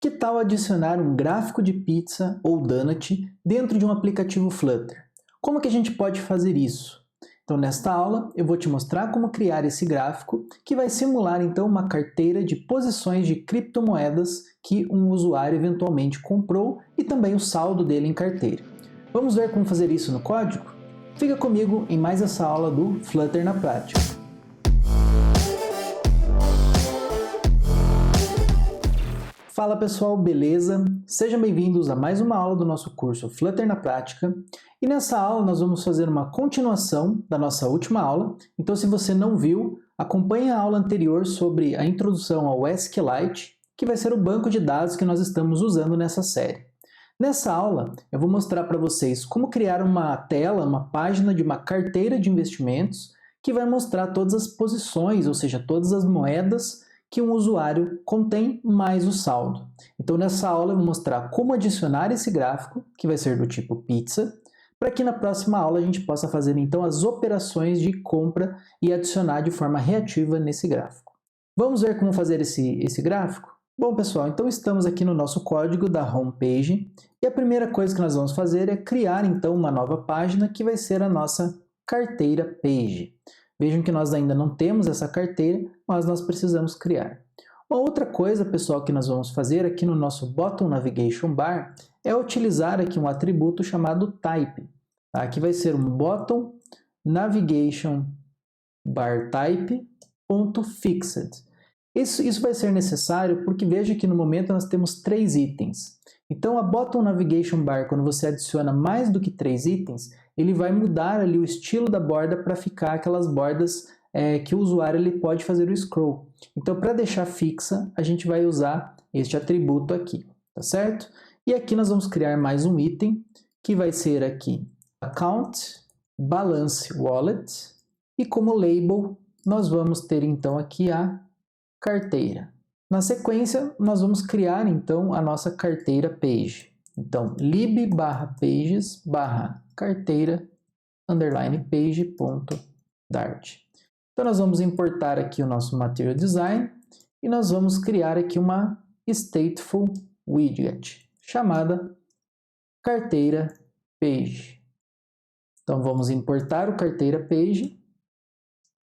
Que tal adicionar um gráfico de pizza ou donut dentro de um aplicativo Flutter? Como que a gente pode fazer isso? Então, nesta aula, eu vou te mostrar como criar esse gráfico, que vai simular então uma carteira de posições de criptomoedas que um usuário eventualmente comprou e também o saldo dele em carteira. Vamos ver como fazer isso no código? Fica comigo em mais essa aula do Flutter na Prática. Fala pessoal, beleza? Sejam bem-vindos a mais uma aula do nosso curso Flutter na Prática. E nessa aula nós vamos fazer uma continuação da nossa última aula. Então, se você não viu, acompanhe a aula anterior sobre a introdução ao SQLite, que vai ser o banco de dados que nós estamos usando nessa série. Nessa aula, eu vou mostrar para vocês como criar uma tela, uma página de uma carteira de investimentos que vai mostrar todas as posições, ou seja, todas as moedas que um usuário contém mais o saldo. Então, nessa aula eu vou mostrar como adicionar esse gráfico, que vai ser do tipo pizza, para que na próxima aula a gente possa fazer então as operações de compra e adicionar de forma reativa nesse gráfico. Vamos ver como fazer esse gráfico? Bom pessoal, então estamos aqui no nosso código da homepage e a primeira coisa que nós vamos fazer é criar então uma nova página que vai ser a nossa carteira page. Vejam que nós ainda não temos essa carteira, mas nós precisamos criar. Uma outra coisa, pessoal, que nós vamos fazer aqui no nosso Bottom Navigation Bar é utilizar aqui um atributo chamado Type. Tá? Aqui vai ser um Bottom Navigation Bar Type.Fixed. Isso vai ser necessário porque veja que no momento nós temos 3 itens. Então, a Bottom Navigation Bar, quando você adiciona mais do que 3 itens, ele vai mudar ali o estilo da borda para ficar aquelas bordas que o usuário ele pode fazer o scroll. Então, para deixar fixa, a gente vai usar este atributo aqui, tá certo? E aqui nós vamos criar mais um item, que vai ser aqui Account Balance Wallet, e como label, nós vamos ter então aqui a carteira. Na sequência, nós vamos criar então a nossa carteira page. Então, lib/pages/carteira _page.dart. Então, nós vamos importar aqui o nosso Material Design e nós vamos criar aqui uma stateful widget chamada carteira page. Então, vamos importar o carteira page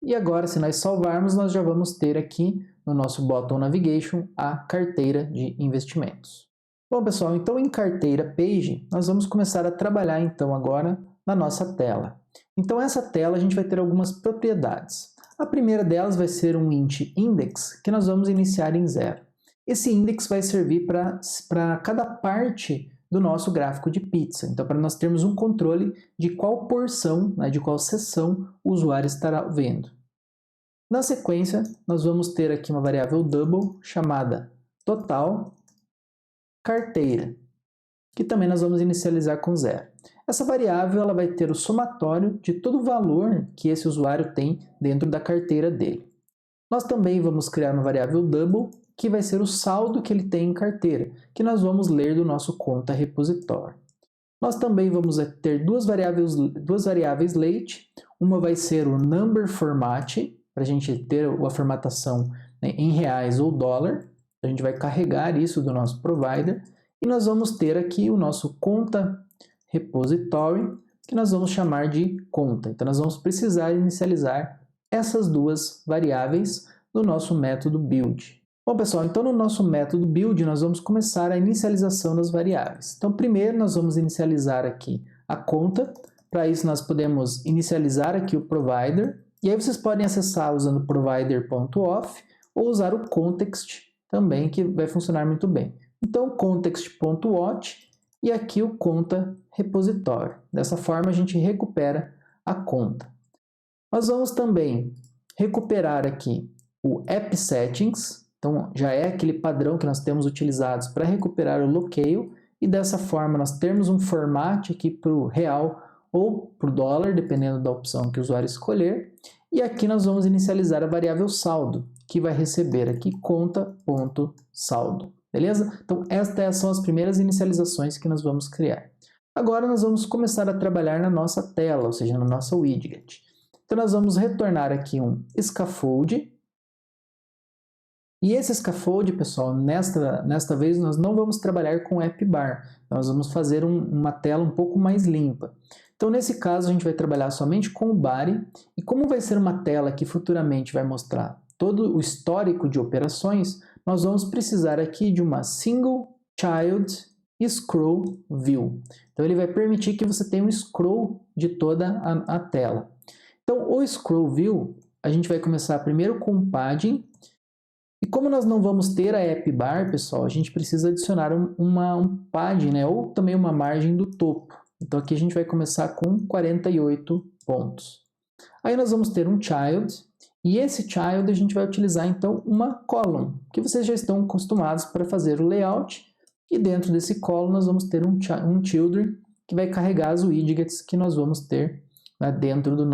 e agora, se nós salvarmos, nós já vamos ter aqui no nosso Bottom Navigation a carteira de investimentos. Bom, pessoal, então em carteira page, nós vamos começar a trabalhar então agora na nossa tela. Então essa tela a gente vai ter algumas propriedades. A primeira delas vai ser um int index, que nós vamos iniciar em 0. Esse index vai servir para cada parte do nosso gráfico de pizza. Então, para nós termos um controle de qual porção, né, de qual seção o usuário estará vendo. Na sequência, nós vamos ter aqui uma variável double chamada total carteira, que também nós vamos inicializar com 0. Essa variável ela vai ter o somatório de todo o valor que esse usuário tem dentro da carteira dele. Nós também vamos criar uma variável double, que vai ser o saldo que ele tem em carteira, que nós vamos ler do nosso conta repositório. Nós também vamos ter duas variáveis late, uma vai ser o number format, para a gente ter a formatação em reais ou dólar, a gente vai carregar isso do nosso provider, e nós vamos ter aqui o nosso conta repository, que nós vamos chamar de conta. Então, nós vamos precisar inicializar essas duas variáveis no nosso método build. Bom, pessoal, então no nosso método build nós vamos começar a inicialização das variáveis. Então, primeiro nós vamos inicializar aqui a conta. Para isso, nós podemos inicializar aqui o provider. E aí vocês podem acessar usando provider.auth ou usar o context também, que vai funcionar muito bem. Então, context.watch e aqui o conta repositório. Dessa forma, a gente recupera a conta. Nós vamos também recuperar aqui o app settings. Então, já é aquele padrão que nós temos utilizados para recuperar o locale. E dessa forma, nós temos um format aqui para o real ou para o dólar, dependendo da opção que o usuário escolher. E aqui nós vamos inicializar a variável saldo, que vai receber aqui conta.saldo. Beleza? Então, estas são as primeiras inicializações que nós vamos criar. Agora, nós vamos começar a trabalhar na nossa tela, ou seja, na nossa widget. Então, nós vamos retornar aqui um scaffold E esse scaffold, pessoal, nesta vez nós não vamos trabalhar com app bar, nós vamos fazer uma tela um pouco mais limpa. Então, nesse caso, a gente vai trabalhar somente com o body, e como vai ser uma tela que futuramente vai mostrar todo o histórico de operações, nós vamos precisar aqui de uma Single Child Scroll View. Então, ele vai permitir que você tenha um scroll de toda a tela. Então, o Scroll View, a gente vai começar primeiro com o padding. E como nós não vamos ter a app bar, pessoal, a gente precisa adicionar um padding, né, ou também uma margem do topo. Então aqui a gente vai começar com 48 pontos. Aí nós vamos ter um child, e esse child a gente vai utilizar então uma column, que vocês já estão acostumados para fazer o layout. E dentro desse column nós vamos ter um children, que vai carregar as widgets que nós vamos ter, né, dentro da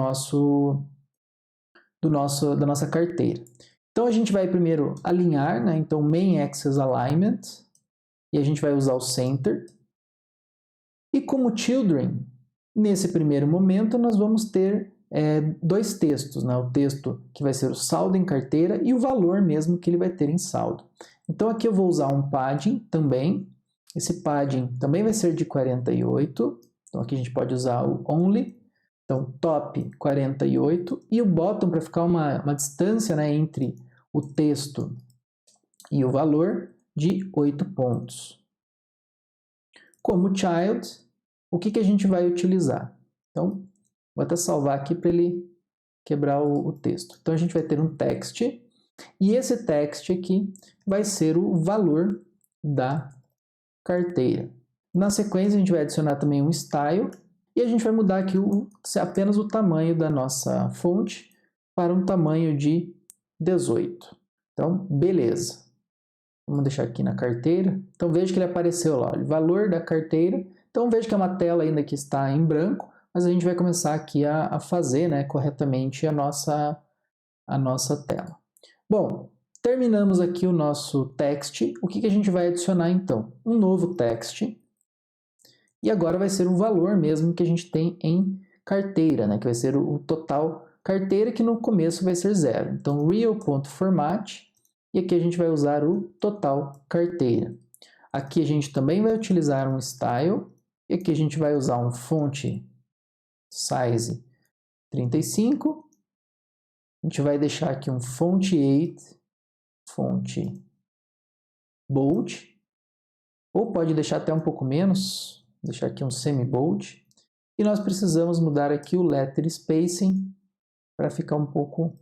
nossa carteira. Então a gente vai primeiro alinhar, né? Então main axis alignment, e a gente vai usar o center. E como children, nesse primeiro momento nós vamos ter dois textos, né? O texto que vai ser o saldo em carteira e o valor mesmo que ele vai ter em saldo. Então aqui eu vou usar um padding também. Esse padding também vai ser de 48. Então aqui a gente pode usar o only. Então, top 48 e o bottom para ficar uma distância, né, entre o texto e o valor de 8 pontos. Como child, o que a gente vai utilizar? Então, vou até salvar aqui para ele quebrar o texto. Então, a gente vai ter um text e esse text aqui vai ser o valor da carteira. Na sequência, a gente vai adicionar também um style. E a gente vai mudar aqui apenas o tamanho da nossa fonte para um tamanho de 18. Então, beleza. Vamos deixar aqui na carteira. Então, veja que ele apareceu lá, olha, valor da carteira. Então, veja que é uma tela ainda que está em branco, mas a gente vai começar aqui a fazer, né, corretamente a nossa tela. Bom, terminamos aqui o nosso text. O que a gente vai adicionar então? Um novo text. E agora vai ser o valor mesmo que a gente tem em carteira, né? Que vai ser o total carteira, que no começo vai ser 0. Então, real.format, e aqui a gente vai usar o total carteira. Aqui a gente também vai utilizar um style, e aqui a gente vai usar um font size 35. A gente vai deixar aqui um font 8, font bold, ou pode deixar até um pouco menos, deixar aqui um semi-bold, e nós precisamos mudar aqui o letter spacing para ficar um pouco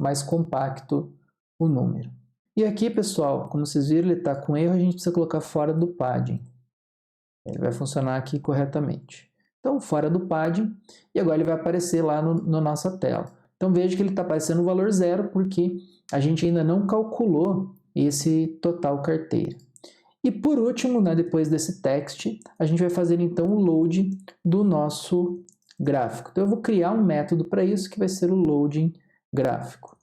mais compacto o número. E aqui, pessoal, como vocês viram, ele está com erro, a gente precisa colocar fora do padding. Ele vai funcionar aqui corretamente. Então, fora do padding, e agora ele vai aparecer lá na nossa tela. Então, veja que ele está aparecendo o valor 0, porque a gente ainda não calculou esse total carteira. E por último, né, depois desse text, a gente vai fazer então o load do nosso gráfico. Então eu vou criar um método para isso que vai ser o loading gráfico.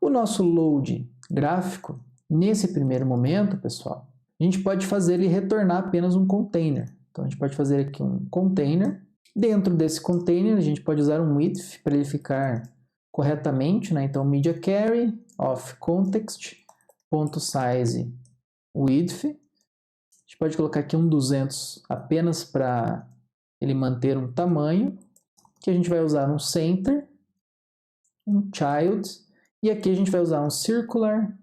O nosso load gráfico, nesse primeiro momento, pessoal, a gente pode fazer ele retornar apenas um container. Então a gente pode fazer aqui um container. Dentro desse container a gente pode usar um width para ele ficar corretamente, né? Então media carry of context.size width. A gente pode colocar aqui um 200 apenas para ele manter um tamanho, que a gente vai usar um center, um child, e aqui a gente vai usar um circular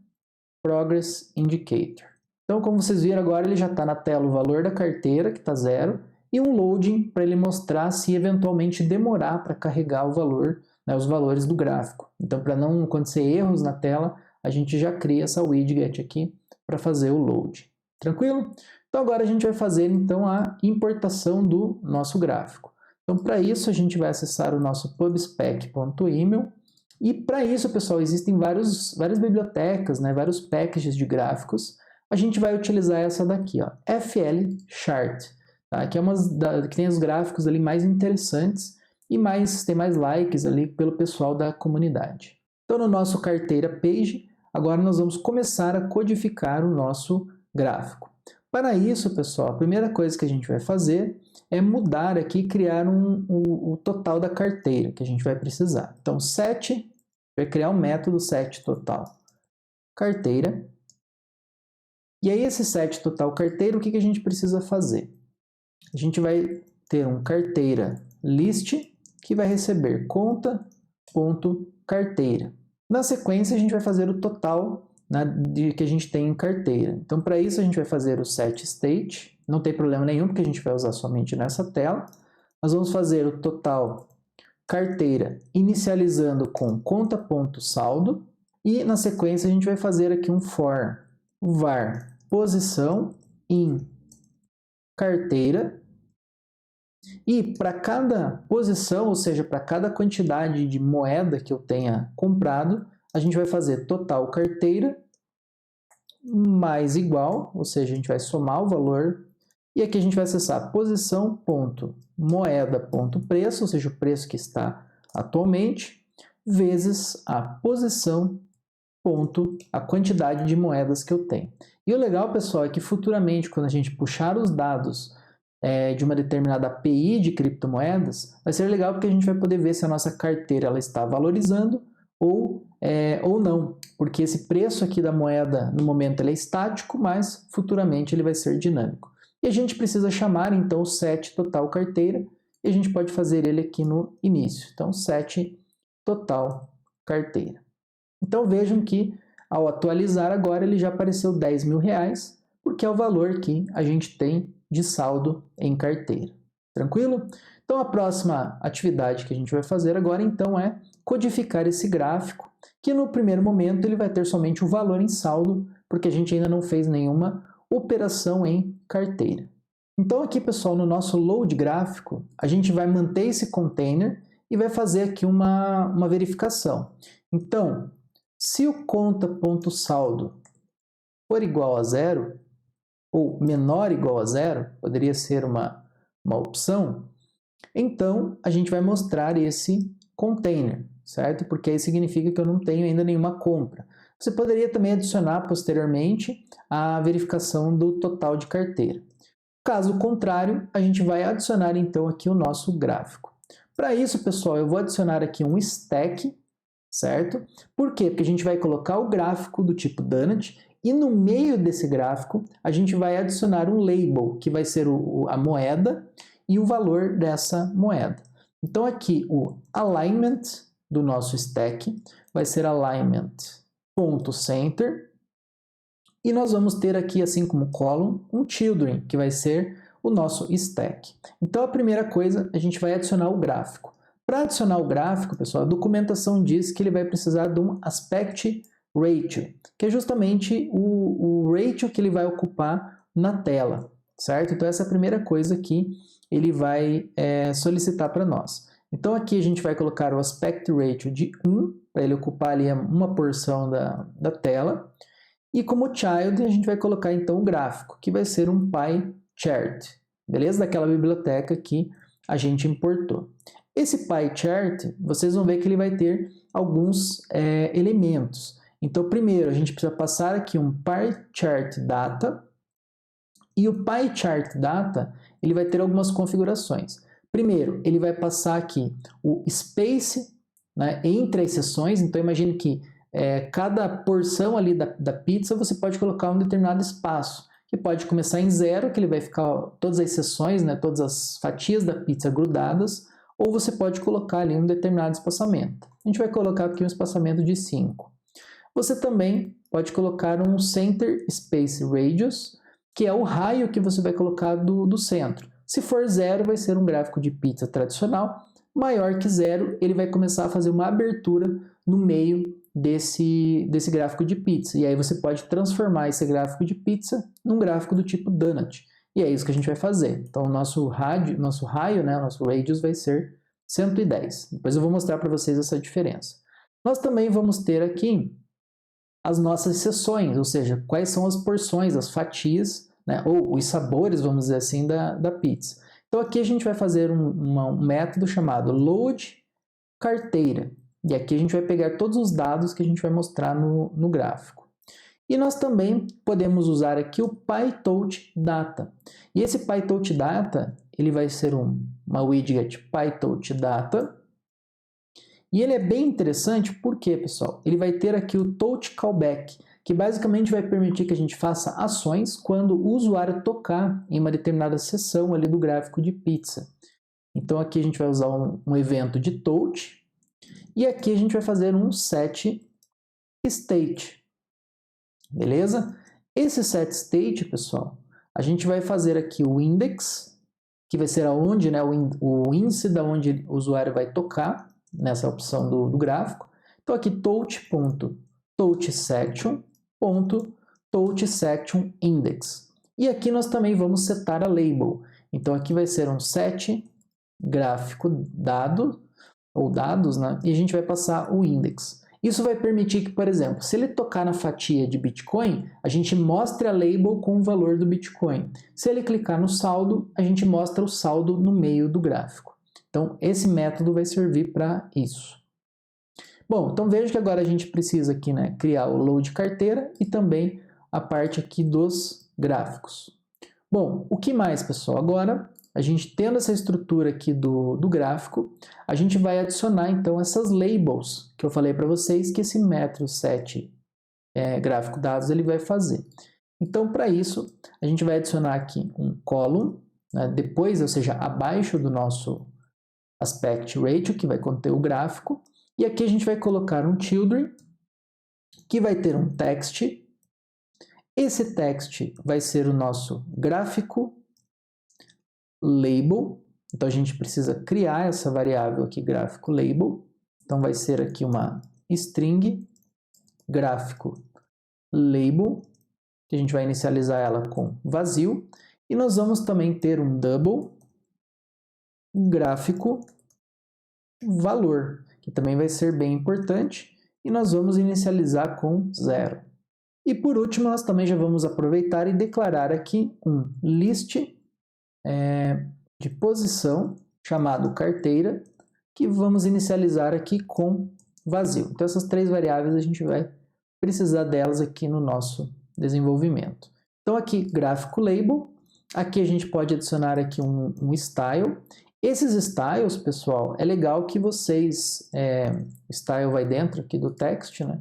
progress indicator. Então, como vocês viram agora, ele já está na tela o valor da carteira, que está 0, e um loading para ele mostrar se eventualmente demorar para carregar o valor, né, os valores do gráfico. Então, para não acontecer erros na tela, a gente já cria essa widget aqui para fazer o load. Tranquilo? Então agora a gente vai fazer então a importação do nosso gráfico. Então para isso a gente vai acessar o nosso pubspec.email e para isso, pessoal, existem várias bibliotecas, né, vários packages de gráficos. A gente vai utilizar essa daqui, ó, FLchart, tá? Que que tem os gráficos ali mais interessantes e tem mais likes ali pelo pessoal da comunidade. Então no nosso carteira page, agora nós vamos começar a codificar o nosso gráfico. Para isso, pessoal, a primeira coisa que a gente vai fazer é mudar aqui, criar o total da carteira que a gente vai precisar. Então, set, vai criar um método set total. carteira. E aí esse set total carteira, o que a gente precisa fazer? A gente vai ter um carteira list que vai receber conta.carteira. Na sequência a gente vai fazer o total, né, que a gente tem em carteira. Então para isso a gente vai fazer o set state, não tem problema nenhum porque a gente vai usar somente nessa tela. Nós vamos fazer o total carteira inicializando com conta.saldo e na sequência a gente vai fazer aqui um for var posição em carteira. E para cada posição, ou seja, para cada quantidade de moeda que eu tenha comprado, a gente vai fazer total carteira mais igual, ou seja, a gente vai somar o valor. E aqui a gente vai acessar posição.moeda.preço, ou seja, o preço que está atualmente, vezes a posição, a quantidade de moedas que eu tenho. E o legal, pessoal, é que futuramente, quando a gente puxar os dados de uma determinada API de criptomoedas, vai ser legal porque a gente vai poder ver se a nossa carteira ela está valorizando ou não, porque esse preço aqui da moeda no momento ele é estático, mas futuramente ele vai ser dinâmico. E a gente precisa chamar então o set total carteira e a gente pode fazer ele aqui no início. Então set total carteira. Então vejam que ao atualizar agora ele já apareceu R$10.000, porque é o valor que a gente tem de saldo em carteira. Tranquilo? Então a próxima atividade que a gente vai fazer agora então é codificar esse gráfico, que no primeiro momento ele vai ter somente o valor em saldo, porque a gente ainda não fez nenhuma operação em carteira. Então aqui, pessoal, no nosso load gráfico, a gente vai manter esse container e vai fazer aqui uma verificação. Então, se o conta.saldo for igual a 0, ou menor ou igual a 0, poderia ser uma opção, então a gente vai mostrar esse container, certo? Porque aí significa que eu não tenho ainda nenhuma compra. Você poderia também adicionar posteriormente a verificação do total de carteira. Caso contrário, a gente vai adicionar então aqui o nosso gráfico. Para isso, pessoal, eu vou adicionar aqui um stack, certo? Por quê? Porque a gente vai colocar o gráfico do tipo Donut e no meio desse gráfico a gente vai adicionar um label, que vai ser a moeda e o valor dessa moeda. Então aqui o alignment do nosso stack vai ser alignment.center e nós vamos ter aqui, assim como column, um children, que vai ser o nosso stack. Então a primeira coisa, a gente vai adicionar o gráfico. Para adicionar o gráfico, pessoal, a documentação diz que ele vai precisar de um aspect ratio, que é justamente o ratio que ele vai ocupar na tela, certo? Então essa é a primeira coisa que ele vai solicitar para nós. Então aqui a gente vai colocar o aspect ratio de 1, para ele ocupar ali uma porção da tela. E como child a gente vai colocar então o gráfico, que vai ser um pie chart, beleza? Daquela biblioteca que a gente importou. Esse pie chart, vocês vão ver que ele vai ter alguns elementos. Então, primeiro, a gente precisa passar aqui um pie chart data. E o pie chart data, ele vai ter algumas configurações. Primeiro, ele vai passar aqui o space, né, entre as seções. Então, imagine que cada porção ali da pizza você pode colocar um determinado espaço, que pode começar em 0, que ele vai ficar todas as seções, né, todas as fatias da pizza grudadas, ou você pode colocar ali um determinado espaçamento. A gente vai colocar aqui um espaçamento de 5. Você também pode colocar um Center Space Radius, que é o raio que você vai colocar do centro. Se for 0, vai ser um gráfico de pizza tradicional. Maior que 0, ele vai começar a fazer uma abertura no meio desse gráfico de pizza. E aí você pode transformar esse gráfico de pizza num gráfico do tipo donut. E é isso que a gente vai fazer. Então o nosso raio, né, nosso radius vai ser 110. Depois eu vou mostrar para vocês essa diferença. Nós também vamos ter aqui as nossas seções, ou seja, quais são as porções, as fatias, né, ou os sabores, vamos dizer assim, da pizza. Então aqui a gente vai fazer um método chamado load carteira. E aqui a gente vai pegar todos os dados que a gente vai mostrar no gráfico. E nós também podemos usar aqui o PyTorch Data. E esse PyTorch Data, ele vai ser uma widget PyTorch Data. E ele é bem interessante porque, pessoal, ele vai ter aqui o Torch Callback, que basicamente vai permitir que a gente faça ações quando o usuário tocar em uma determinada seção ali do gráfico de pizza. Então aqui a gente vai usar um evento de touch e aqui a gente vai fazer um setState, beleza? Esse setState, pessoal, a gente vai fazer aqui o index, que vai ser aonde, né, o índice da onde o usuário vai tocar nessa opção do gráfico. Então aqui touch.touchSection.touchSectionIndex. E aqui nós também vamos setar a label. Então aqui vai ser um set gráfico dado, ou dados, né? E a gente vai passar o index. Isso vai permitir que, por exemplo, se ele tocar na fatia de Bitcoin, a gente mostre a label com o valor do Bitcoin. Se ele clicar no saldo, a gente mostra o saldo no meio do gráfico. Então, esse método vai servir para isso. Bom, então veja que agora a gente precisa aqui, né, criar o load carteira e também a parte aqui dos gráficos. Bom, o que mais, pessoal? Agora, a gente tendo essa estrutura aqui do gráfico, a gente vai adicionar então essas labels que eu falei para vocês que esse método set gráfico dados ele vai fazer. Então, para isso, a gente vai adicionar aqui um column, né, depois, ou seja, abaixo do nosso aspect ratio, que vai conter o gráfico, e aqui a gente vai colocar um children, que vai ter um text. Esse text vai ser o nosso gráfico label. Então a gente precisa criar essa variável aqui, gráfico label. Então vai ser aqui uma string gráfico label, que a gente vai inicializar ela com vazio. E nós vamos também ter um double gráfico valor, que também vai ser bem importante. E nós vamos inicializar com 0. E por último, nós também já vamos aproveitar e declarar aqui um list de posição, chamado carteira, que vamos inicializar aqui com vazio. Então essas três variáveis a gente vai precisar delas aqui no nosso desenvolvimento. Então aqui, gráfico label, aqui a gente pode adicionar aqui um style. Esses styles, pessoal, é legal que vocês, style vai dentro aqui do text, né?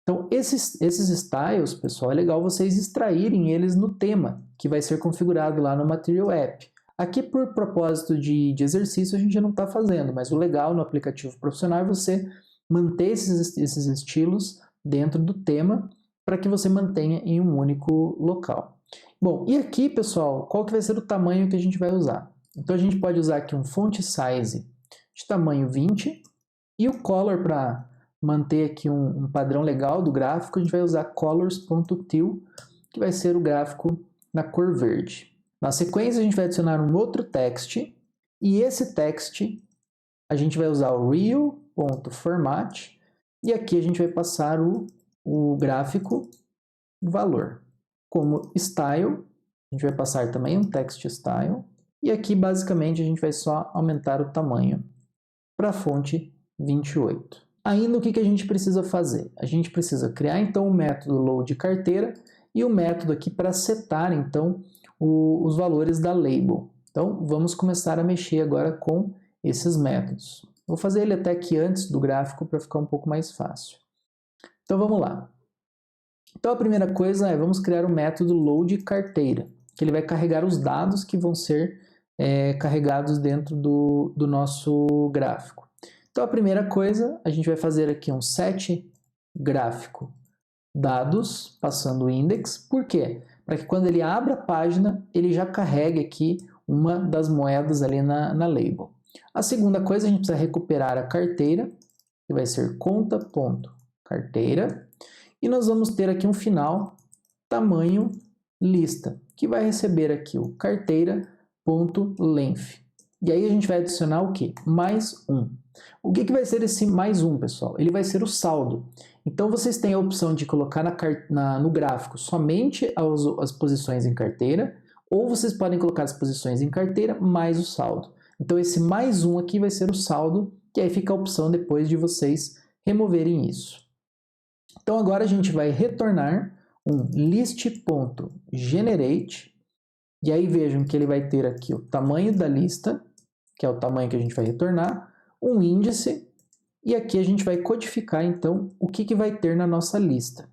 Então, esses styles, pessoal, é legal vocês extraírem eles no tema, que vai ser configurado lá no Material App. Aqui, por propósito de exercício, a gente não está fazendo, mas o legal no aplicativo profissional é você manter esses estilos dentro do tema, para que você mantenha em um único local. Bom, e aqui, pessoal, qual que vai ser o tamanho que a gente vai usar? Então, a gente pode usar aqui um font size de tamanho 20, e o color para manter aqui um padrão legal do gráfico, a gente vai usar colors.teal, que vai ser o gráfico na cor verde. Na sequência, a gente vai adicionar um outro text, e esse text a gente vai usar o real.format, e aqui a gente vai passar o gráfico valor. Como style, a gente vai passar também um text style, e aqui basicamente a gente vai só aumentar o tamanho para a fonte 28. Ainda o que a gente precisa fazer? A gente precisa criar então o método load carteira e o método aqui para setar então os valores da label. Então vamos começar a mexer agora com esses métodos. Vou fazer ele até aqui antes do gráfico para ficar um pouco mais fácil. Então vamos lá. Então a primeira coisa é vamos criar o método load carteira, que ele vai carregar os dados que vão ser carregados dentro do nosso gráfico. Então a primeira coisa, a gente vai fazer aqui um set gráfico dados, passando o index. Por quê? Para que quando ele abra a página, ele já carregue aqui uma das moedas ali na label. A segunda coisa, a gente precisa recuperar a carteira, que vai ser conta.carteira. E nós vamos ter aqui um final, tamanho lista, que vai receber aqui o carteira.length. E aí a gente vai adicionar o quê? Mais um. O que vai ser esse mais um, pessoal? Ele vai ser o saldo. Então vocês têm a opção de colocar no gráfico somente as posições em carteira, ou vocês podem colocar as posições em carteira mais o saldo. Então esse mais um aqui vai ser o saldo, que aí fica a opção depois de vocês removerem isso. Então agora a gente vai retornar um list.generate, e aí vejam que ele vai ter aqui o tamanho da lista, que é o tamanho que a gente vai retornar, um índice, e aqui a gente vai codificar então o que vai ter na nossa lista.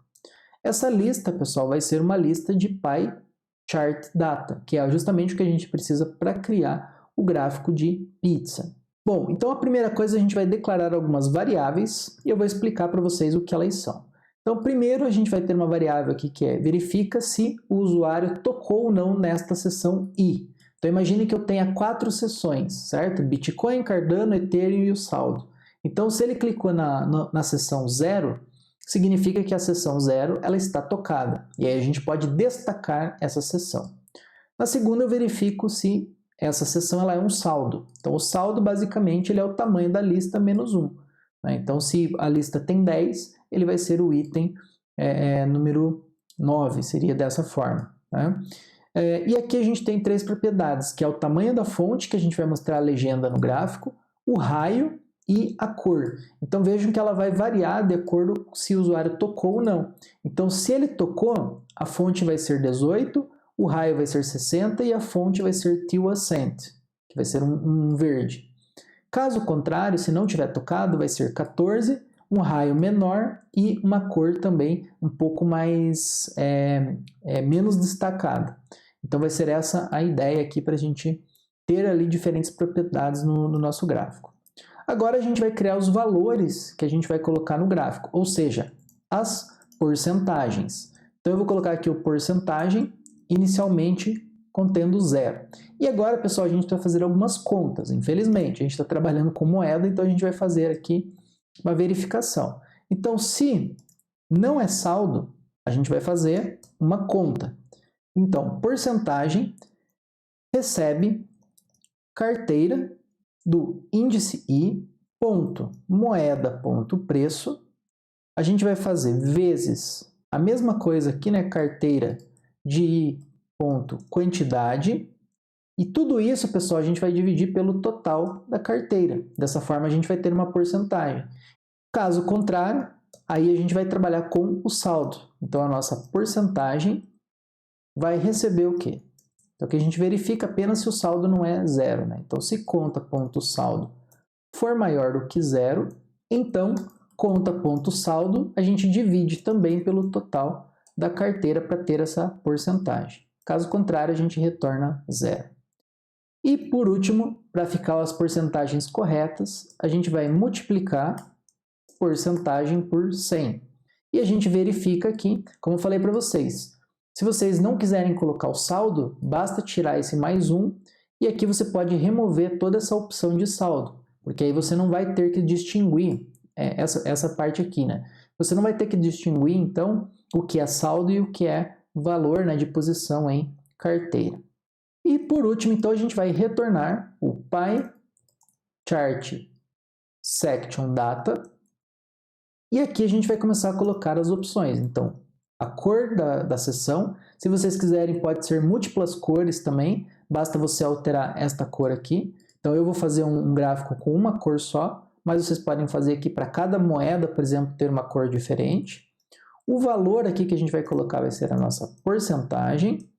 Essa lista, pessoal, vai ser uma lista de PyChartData, que é justamente o que a gente precisa para criar o gráfico de pizza. Bom, então a primeira coisa a gente vai declarar algumas variáveis e eu vou explicar para vocês o que elas são. Então, primeiro a gente vai ter uma variável aqui que é verifica se o usuário tocou ou não nesta seção I. Então, imagine que eu tenha 4 seções, certo? Bitcoin, Cardano, Ethereum e o saldo. Então, se ele clicou na seção 0, significa que a seção 0 ela está tocada. E aí a gente pode destacar essa seção. Na segunda, eu verifico se essa seção ela é um saldo. Então, o saldo, basicamente, ele é o tamanho da lista menos 1. Né? Então, se a lista tem 10, ele vai ser o item número 9, seria dessa forma. Né? E aqui a gente tem 3 propriedades, que é o tamanho da fonte, que a gente vai mostrar a legenda no gráfico, o raio e a cor. Então, vejam que ela vai variar de acordo com se o usuário tocou ou não. Então, se ele tocou, a fonte vai ser 18, o raio vai ser 60 e a fonte vai ser teal accent, que vai ser um verde. Caso contrário, se não tiver tocado, vai ser 14, um raio menor e uma cor também um pouco mais menos destacada. Então vai ser essa a ideia aqui para a gente ter ali diferentes propriedades no nosso gráfico. Agora a gente vai criar os valores que a gente vai colocar no gráfico, ou seja, as porcentagens. Então eu vou colocar aqui o porcentagem inicialmente contendo 0. E agora, pessoal, a gente vai fazer algumas contas, infelizmente. A gente está trabalhando com moeda, então a gente vai fazer aqui uma verificação. Então, se não é saldo, a gente vai fazer uma conta. Então, porcentagem recebe carteira do índice I, ponto, moeda, ponto, preço. A gente vai fazer vezes a mesma coisa aqui, né? Carteira de I, ponto, quantidade. E tudo isso, pessoal, a gente vai dividir pelo total da carteira. Dessa forma, a gente vai ter uma porcentagem. Caso contrário, aí a gente vai trabalhar com o saldo. Então, a nossa porcentagem vai receber o quê? Então, aqui a gente verifica apenas se o saldo não é 0. Né? Então, se conta.saldo for maior do que 0, então conta.saldo a gente divide também pelo total da carteira para ter essa porcentagem. Caso contrário, a gente retorna 0. E por último, para ficar as porcentagens corretas, a gente vai multiplicar porcentagem por 100. E a gente verifica aqui, como eu falei para vocês, se vocês não quiserem colocar o saldo, basta tirar esse mais 1 e aqui você pode remover toda essa opção de saldo, porque aí você não vai ter que distinguir essa parte aqui, né? Você não vai ter que distinguir, então, o que é saldo e o que é valor, né, de posição em carteira. E por último, então, a gente vai retornar o PyChartSectionData e aqui a gente vai começar a colocar as opções. Então, a cor da seção, se vocês quiserem, pode ser múltiplas cores também, basta você alterar esta cor aqui. Então, eu vou fazer um gráfico com uma cor só, mas vocês podem fazer aqui para cada moeda, por exemplo, ter uma cor diferente. O valor aqui que a gente vai colocar vai ser a nossa porcentagem.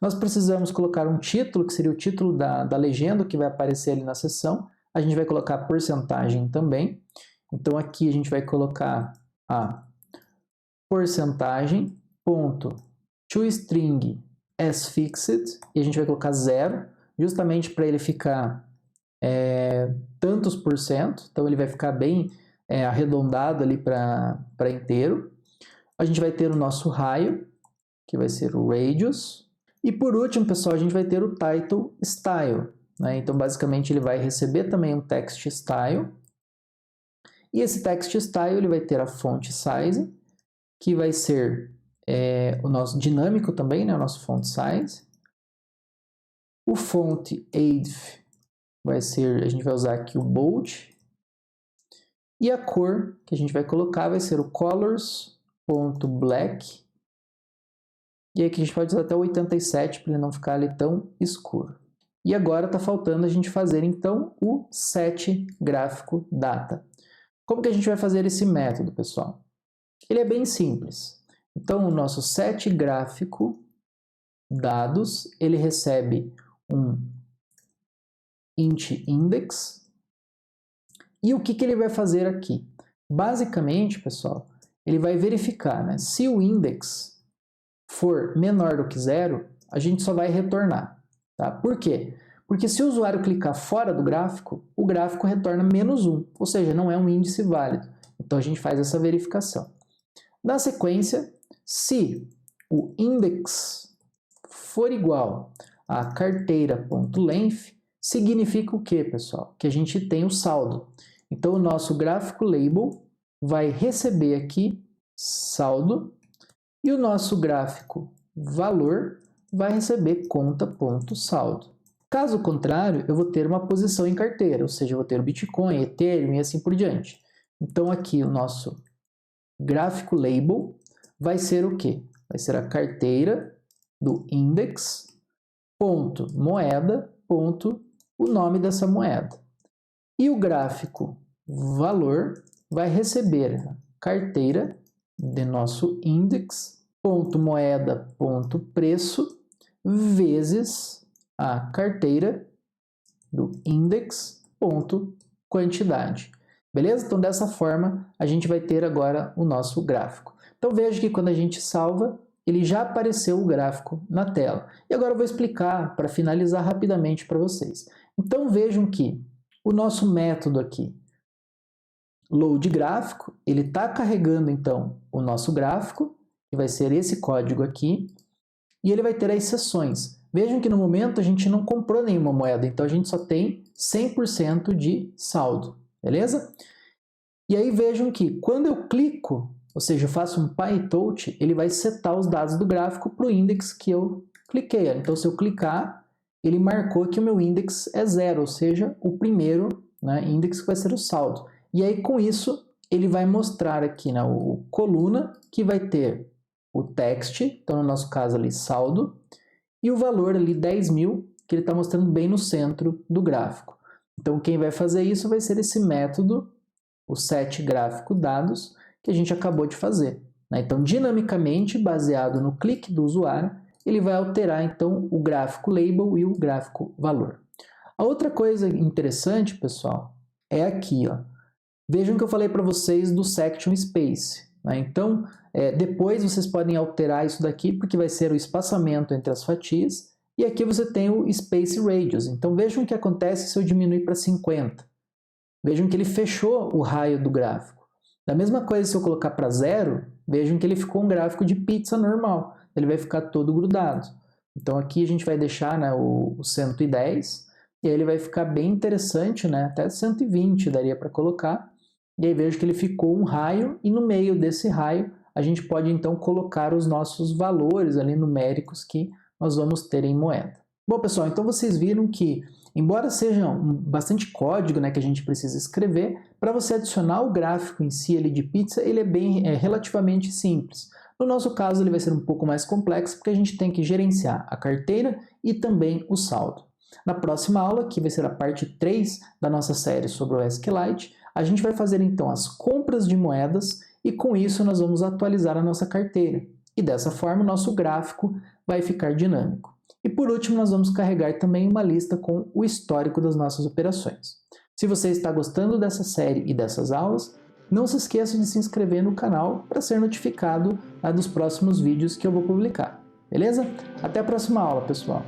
Nós precisamos colocar um título, que seria o título da legenda que vai aparecer ali na seção. A gente vai colocar a porcentagem também. Então, aqui a gente vai colocar a porcentagem, ponto, toString asFixed, e a gente vai colocar 0, justamente para ele ficar tantos por cento. Então, ele vai ficar bem arredondado ali para inteiro. A gente vai ter o nosso raio, que vai ser o radius. E por último, pessoal, a gente vai ter o title style. Né? Então, basicamente, ele vai receber também um text style. E esse text style ele vai ter a font size, que vai ser o nosso dinâmico também, né? O nosso font size. O font aid vai ser, a gente vai usar aqui o bold. E a cor que a gente vai colocar vai ser o colors.black. E aqui a gente pode usar até o 87 para ele não ficar ali tão escuro. E agora está faltando a gente fazer então o setGraphicData. Como que a gente vai fazer esse método, pessoal? Ele é bem simples. Então o nosso setGraphicDados, ele recebe um int index. E o que ele vai fazer aqui? Basicamente, pessoal, ele vai verificar, né? Se o index for menor do que 0, a gente só vai retornar. Tá? Por quê? Porque se o usuário clicar fora do gráfico, o gráfico retorna -1, ou seja, não é um índice válido. Então a gente faz essa verificação. Na sequência, se o index for igual a carteira.length, significa o quê, pessoal? Que a gente tem o saldo. Então o nosso gráfico label vai receber aqui saldo e o nosso gráfico valor vai receber conta.saldo. Caso contrário, eu vou ter uma posição em carteira, ou seja, eu vou ter o Bitcoin, Ethereum e assim por diante. Então aqui o nosso gráfico label vai ser o quê? Vai ser a carteira do index, ponto, moeda, ponto, o nome dessa moeda. E o gráfico valor vai receber a carteira de nosso index, ponto, moeda, ponto, preço, vezes a carteira do index, ponto, quantidade. Beleza? Então, dessa forma, a gente vai ter agora o nosso gráfico. Então, veja que quando a gente salva, ele já apareceu o gráfico na tela. E agora eu vou explicar para finalizar rapidamente para vocês. Então, vejam que o nosso método aqui, load gráfico, ele está carregando, então, o nosso gráfico, que vai ser esse código aqui, e ele vai ter as seções. Vejam que no momento a gente não comprou nenhuma moeda, então a gente só tem 100% de saldo, beleza? E aí vejam que quando eu clico, ou seja, eu faço um PyTouch, ele vai setar os dados do gráfico para o index que eu cliquei. Então se eu clicar, ele marcou que o meu index é 0, ou seja, o primeiro, né, index que vai ser o saldo. E aí com isso ele vai mostrar aqui na coluna que vai ter o text, então no nosso caso ali saldo, e o valor ali 10.000, que ele está mostrando bem no centro do gráfico. Então quem vai fazer isso vai ser esse método, o setGráficoDados, que a gente acabou de fazer. Né? Então dinamicamente, baseado no clique do usuário, ele vai alterar então o gráfico label e o gráfico valor. A outra coisa interessante, pessoal, é aqui, ó. Vejam que eu falei para vocês do Section Space. Né? Então, depois vocês podem alterar isso daqui, porque vai ser o espaçamento entre as fatias, e aqui você tem o Space Radius. Então vejam o que acontece se eu diminuir para 50. Vejam que ele fechou o raio do gráfico. Da mesma coisa, se eu colocar para 0, vejam que ele ficou um gráfico de pizza normal. Ele vai ficar todo grudado. Então aqui a gente vai deixar, né, o 110, e aí ele vai ficar bem interessante, né? Até 120 daria para colocar. E aí vejo que ele ficou um raio, e no meio desse raio a gente pode então colocar os nossos valores ali numéricos que nós vamos ter em moeda. Bom, pessoal, então vocês viram que, embora seja bastante código, né, que a gente precisa escrever, para você adicionar o gráfico em si ali de pizza, ele é relativamente simples. No nosso caso, ele vai ser um pouco mais complexo, porque a gente tem que gerenciar a carteira e também o saldo. Na próxima aula, que vai ser a parte 3 da nossa série sobre o SQLite, a gente vai fazer então as compras de moedas e com isso nós vamos atualizar a nossa carteira. E dessa forma o nosso gráfico vai ficar dinâmico. E por último nós vamos carregar também uma lista com o histórico das nossas operações. Se você está gostando dessa série e dessas aulas, não se esqueça de se inscrever no canal para ser notificado dos próximos vídeos que eu vou publicar. Beleza? Até a próxima aula, pessoal!